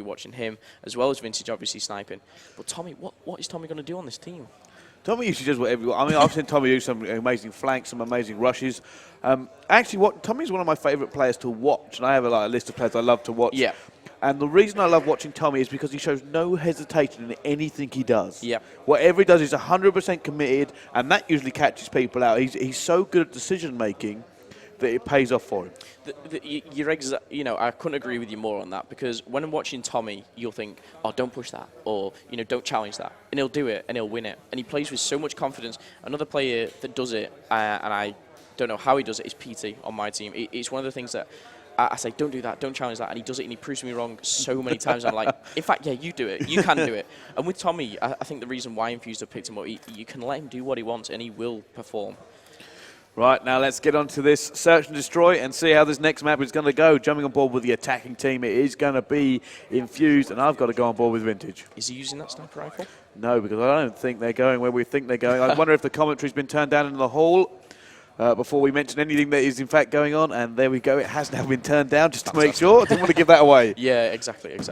watching him, as well as Vintage obviously sniping. But Tommy, what is Tommy going to do on this team? Tommy usually does whatever. I mean, I've seen Tommy do some amazing flanks, some amazing rushes. Actually, Tommy's one of my favourite players to watch, and I have a list of players I love to watch. Yeah. And the reason I love watching Tommy is because he shows no hesitation in anything he does. Yeah. Whatever he does, he's 100% committed, and that usually catches people out. He's so good at decision making that it pays off for him. I couldn't agree with you more on that, because when I'm watching Tommy, you'll think, oh, don't push that, or, don't challenge that. And he'll do it, and he'll win it. And he plays with so much confidence. Another player that does it, and I don't know how he does it, is PT on my team. It's one of the things that I say, don't do that, don't challenge that, and he does it, and he proves me wrong so many times. I'm like, in fact, yeah, you do it. You can do it. And with Tommy, I think the reason why Infused have picked him up, you can let him do what he wants, and he will perform. Right, now let's get on to this Search and Destroy and see how this next map is going to go. Jumping on board with the attacking team, it is going to be Infused, and I've got to go on board with Vintage. Is he using that sniper rifle? No, because I don't think they're going where we think they're going. I wonder if the commentary's been turned down in the hall before we mention anything that is in fact going on, and there we go. It has now been turned down just to make sure. I didn't want to give that away. Yeah, exactly. It's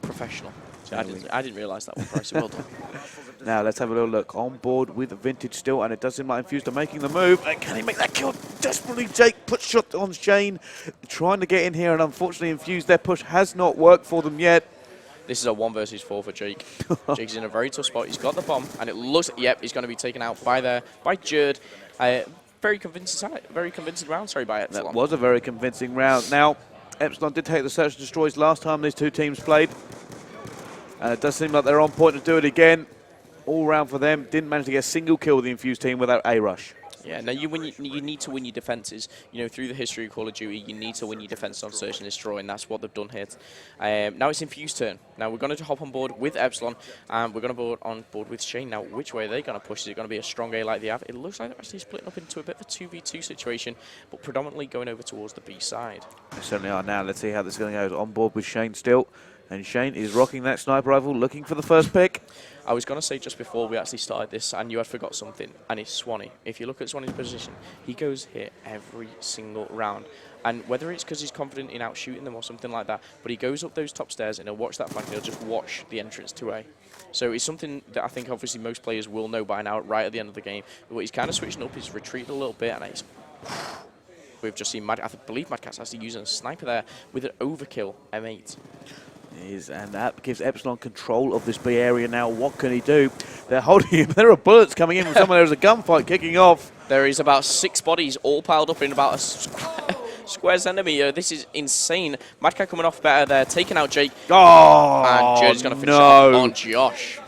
professional. I didn't realise that one, Bryce. Well done. Now let's have a little look. On board with Vintage still, and it does seem like Infused are making the move. And can he make that kill? Desperately, Jake puts shot on Shane, trying to get in here, and unfortunately Infused, their push has not worked for them yet. This is a 1 versus 4 for Jake. Jake's in a very tough spot. He's got the bomb, and it looks, yep, he's going to be taken out by Jerd. Very convincing round, by Epsilon. That was a very convincing round. Now, Epsilon did take the Search and Destroys last time these two teams played. And it does seem like they're on point to do it again. All round for them. Didn't manage to get a single kill with the Infused team without a rush. Yeah, now you need to win your defences. Through the history of Call of Duty, you need to win your defences on Search and Destroy, and that's what they've done here. Now it's Infused turn. Now we're going to hop on board with Epsilon, and we're going to on board with Shane. Now, which way are they going to push? Is it going to be a strong A like they have? It looks like they're actually splitting up into a bit of a 2v2 situation, but predominantly going over towards the B side. They certainly are now. Let's see how this is going to go. On board with Shane still. And Shane is rocking that sniper rifle, looking for the first pick. I was going to say just before we actually started this, and you had forgot something, and it's Swanee. If you look at Swanee's position, he goes here every single round. And whether it's because he's confident in outshooting them or something like that, but he goes up those top stairs and he'll watch that flank, and he'll just watch the entrance to A. So it's something that I think obviously most players will know by now, right at the end of the game. What he's kind of switching up is retreat a little bit, and it's... We've just seen I believe Mad Catz actually using a sniper there with an overkill M8. And that gives Epsilon control of this B area now. What can he do? They're holding him. There are bullets coming in from someone. There's a gunfight kicking off. There is about 6 bodies all piled up in about a square centimetre. This is insane. Mad Catz coming off better there, taking out Jake. Oh, and Jerd's going to finish off on Josh.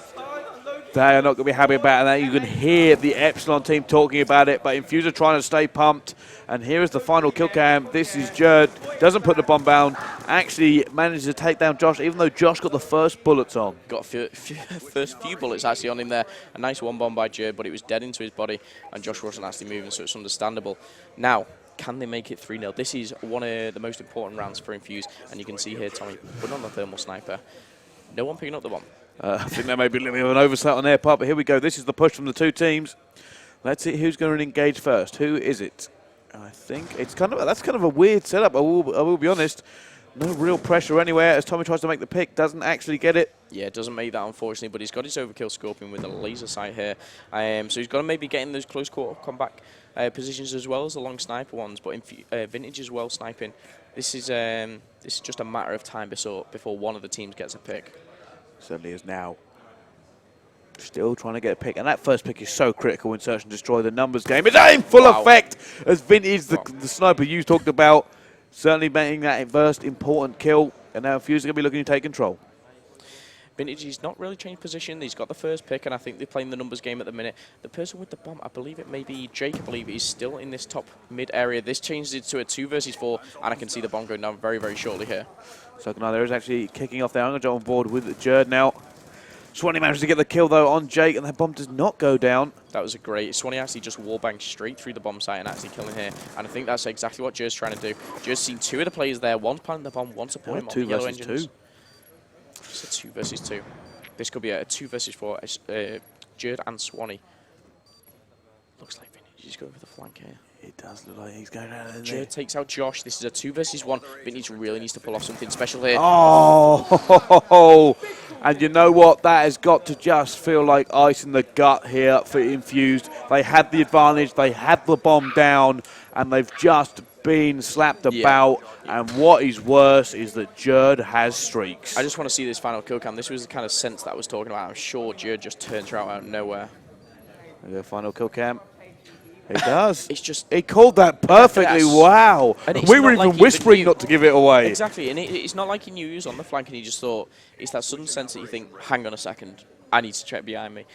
They are not going to be happy about that. You can hear the Epsilon team talking about it, but Infused are trying to stay pumped. And here is the final kill cam. This is Jerd. Doesn't put the bomb down. Actually manages to take down Josh, even though Josh got the first bullets on. Got first few bullets actually on him there. A nice one bomb by Jerd, but it was dead into his body. And Josh wasn't actually moving, so it's understandable. Now, can they make it 3-0? This is one of the most important rounds for Infused. And you can see here Tommy putting on the thermal sniper. No one picking up the bomb. I think that may be a little bit of an oversight on their part, but here we go. This is the push from the two teams. Let's see who's going to engage first. Who is it? I think it's that's kind of a weird setup. I will be honest. No real pressure anywhere as Tommy tries to make the pick. Doesn't actually get it. Yeah, doesn't make that, unfortunately, but he's got his overkill Scorpion with a laser sight here. So he's got to maybe get in those close quarter combat positions as well as the long sniper ones, but Vintage as well sniping. This is just a matter of time before one of the teams gets a pick. Certainly is now. Still trying to get a pick, and that first pick is so critical in Search and Destroy the numbers game. It's in full effect as Vintage, the sniper you talked about, certainly making that first important kill, and now Infused are going to be looking to take control. Vintage, he's not really changed position. He's got the first pick, and I think they're playing the numbers game at the minute. The person with the bomb, I believe it may be Jake. I believe he's still in this top mid area. This changes it to a 2 versus 4, and I can see the bomb going down very, very shortly here. So now there is actually kicking off there. I'm going to jump on board with Jerd now. Swanee managed to get the kill, though, on Jake, and that bomb does not go down. That was a great... Swanee actually just wallbanged straight through the bomb site and actually killing here. And I think that's exactly what Jerd's trying to do. Jerd's seen 2 of the players there. One's planting the bomb, one supporting him on the yellow engines. 2 versus 2. It's a 2 versus 2. This could be a 2 versus 4. Jerd and Swanee. Looks like Vintage is going for the flank here. It does look like he's going out of there. Jerd takes out Josh. This is a 2 versus 1. Vintage really needs to pull off something special here. Oh, and you know what? That has got to just feel like ice in the gut here for Infused. They had the advantage. They had the bomb down, and they've just been slapped about. And what is worse is that Jerd has streaks. I just want to see this final kill cam. This was the kind of sense that I was talking about. I'm sure Jerd just turns her out of nowhere. The final kill cam. He does. It's just... He called that perfectly. Yes. Wow. We were even whispering not to give it away. Exactly. And it's not like he knew he was on the flank and he just thought, it's that sudden sense that you think, hang on a second, I need to check behind me.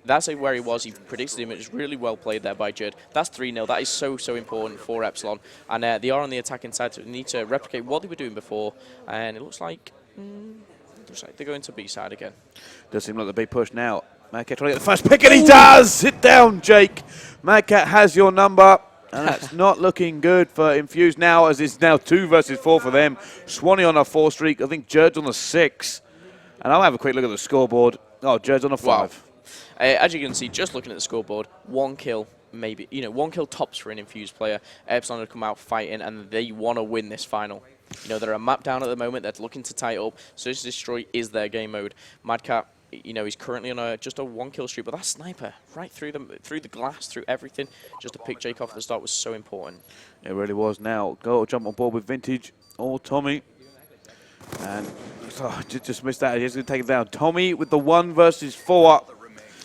That's where he was. He predicted him. It was really well played there by Jerd. That's 3-0. That is so, so important for Epsilon. And they are on the attacking side, so they need to replicate what they were doing before. And it looks like they're going to B side again. Does seem like the big push now. Mad Cat trying to get the first pick, and he does! Sit down, Jake. Mad Cat has your number, and that's not looking good for Infused now, as it's now 2 versus 4 for them. Swanee on a 4 streak. I think Jerd's on a 6. And I'll have a quick look at the scoreboard. Oh, Jerd's on a 5. Wow. As you can see, just looking at the scoreboard, 1 kill, maybe. 1 kill tops for an Infused player. Epsilon have come out fighting, and they want to win this final. They're a map down at the moment. They're looking to tie it up. Search and Destroy is their game mode. Mad Cat, he's currently on just a 1 kill streak, but that sniper right through the glass, through everything, just to pick Jake off at the start was so important. It really was. Now, go jump on board with Vintage or Tommy. And just missed that. He's going to take it down. Tommy with the 1 versus 4.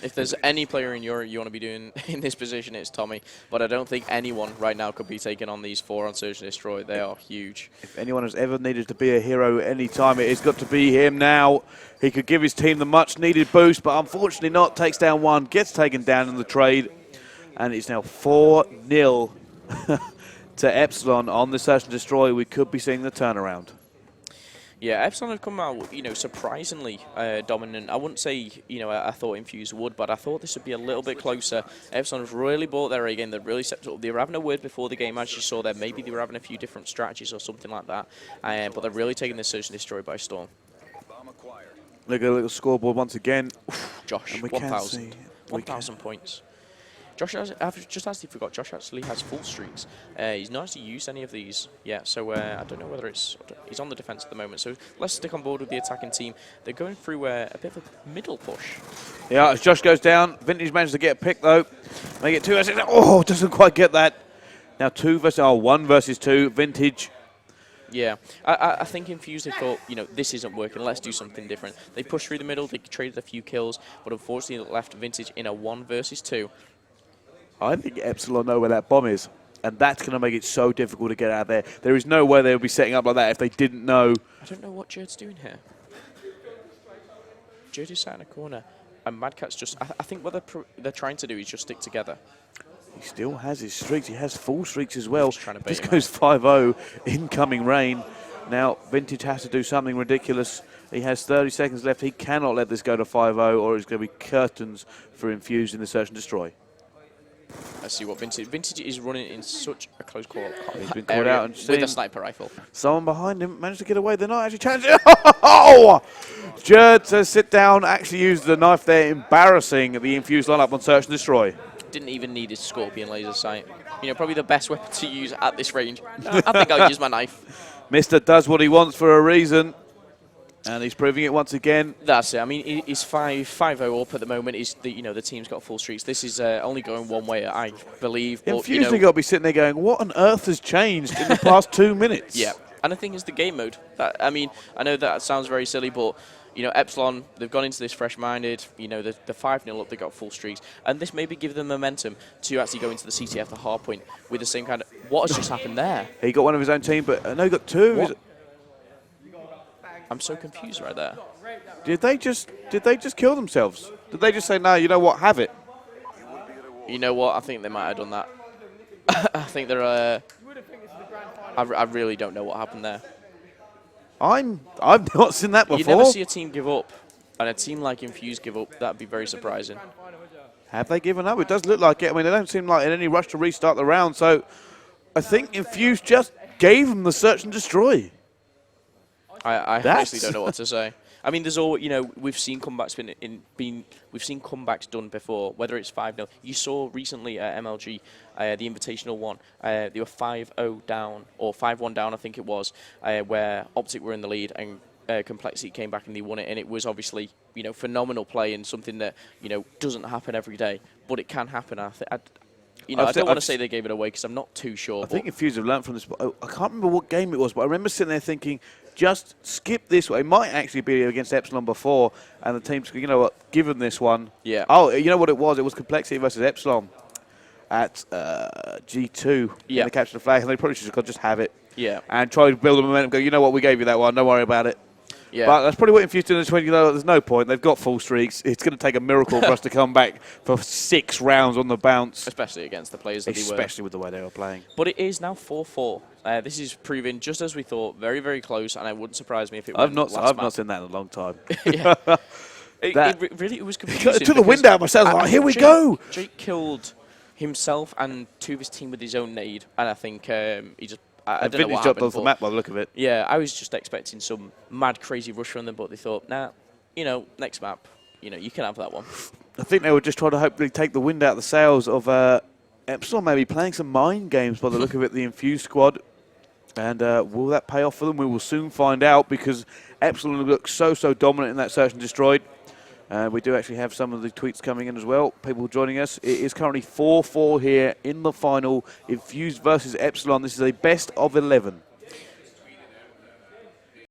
If there's any player in Europe you want to be doing in this position, it's Tommy. But I don't think anyone right now could be taking on these 4 on Search and Destroy. They are huge. If anyone has ever needed to be a hero any time, it has got to be him now. He could give his team the much-needed boost, but unfortunately not. Takes down 1, gets taken down in the trade. And it's now 4-0 to Epsilon on the Search and Destroy. We could be seeing the turnaround. Yeah, Epsilon have come out, surprisingly dominant. I wouldn't say, I thought Infused would, but I thought this would be a little bit closer. Epsilon have really bought their A game. They've really stepped up. They were having a word before the game, as you saw there. Maybe they were having a few different strategies or something like that. But they're really taking this Search and Destroy by storm. Look at the little scoreboard once again. Josh, 1,000. 1,000 points. Josh, I've just actually forgot, Josh actually has full streaks. He's not actually used any of these yet, so I don't know whether he's on the defense at the moment. So let's stick on board with the attacking team. They're going through a bit of a middle push. Yeah, as Josh goes down, Vintage manages to get a pick though. They get 2 versus, doesn't quite get that. Now 1 versus 2, Vintage. Yeah, I think Infused, they thought, this isn't working, let's do something different. They pushed through the middle, they traded a few kills, but unfortunately left Vintage in a 1 versus 2. I think Epsilon know where that bomb is, and that's going to make it so difficult to get out of there. There is no way they would be setting up like that if they didn't know. I don't know what Jerd's doing here. Jerd is sat in a corner, and Mad Cat's just... I think what they're trying to do is just stick together. He still has his streaks. He has full streaks as well. This goes 5-0, incoming rain. Now, Vintage has to do something ridiculous. He has 30 seconds left. He cannot let this go to 5-0, or it's going to be curtains for Infused in the Search and Destroy. Let's see what Vintage is running in such a close call. He's been caught out and with a sniper rifle. Someone behind him managed to get away. They're not actually challenging. Oh! Jerd says sit down. Actually used the knife there, embarrassing the Infused lineup on Search and Destroy. Didn't even need his Scorpion laser sight. Probably the best weapon to use at this range. No, I think I'll use my knife. Mister does what he wants for a reason. And he's proving it once again. That's it. I mean, he's 5-0 up at the moment. The team's got full streaks. This is only going one way, I believe. Infused got to be sitting there going, what on earth has changed in the past 2 minutes? Yeah, and the thing is the game mode. I know that sounds very silly, but Epsilon, they've gone into this fresh-minded. They're 5-0 up. They've got full streaks, and this maybe give them momentum to actually go into the CTF, the hard point, with the same kind of. What has just happened there? He got one of his own team, but no, he got 2. I'm so confused right there. Did they just kill themselves? Did they just say, no, you know what, have it? You know what? I think they might have done that. I think they're. I really don't know what happened there. I've not seen that before. You never see a team give up, and a team like Infused give up. That'd be very surprising. Have they given up? It does look like it. I mean, they don't seem like in any rush to restart the round. So I think Infused just gave them the Search and Destroy. I honestly don't know what to say. I mean, there's all we've seen comebacks we've seen comebacks done before. Whether it's 5-0, you saw recently at MLG, the Invitational one. They were 5-0 down or 5-1 down, I think it was, where Optic were in the lead and Complexity came back and they won it. And it was obviously phenomenal play and something that doesn't happen every day, but it can happen. I don't want to say they gave it away because I'm not too sure. I think Infused have learned from this. I can't remember what game it was, but I remember sitting there thinking, just skip this way. It might actually be against Epsilon before, and the team's, given this one. Yeah. Oh, you know what it was? It was Complexity versus Epsilon at G2 in the Capture the Flag, and they probably should just have it. Yeah. And try to build a momentum. Go, you know what? We gave you that one. Don't worry about it. Yeah. But that's probably what Infused did in this one. There's no point. They've got full streaks. It's going to take a miracle for us to come back for 6 rounds on the bounce. Especially against the players that they were. Especially with the way they were playing. But it is now 4-4. This is proving just as we thought, very, very close, and it wouldn't surprise me if it went I've not seen that in a long time. It was confusing. I took the wind out of myself. Like, here we go. Jake killed himself and 2 of his team with his own nade, and I think he just... I don't know what happened. Off the map by the look of it. Yeah, I was just expecting some mad, crazy rush from them, but they thought, nah, next map, you can have that one. I think they were just trying to hopefully take the wind out of the sails of Epsilon, maybe playing some mind games by the look of it, the Infused squad. And will that pay off for them? We will soon find out, because Epsilon looks so dominant in that Search and Destroyed. We do actually have some of the tweets coming in as well. People joining us. It is currently 4-4 here in the final. Infused versus Epsilon. This is a best of 11.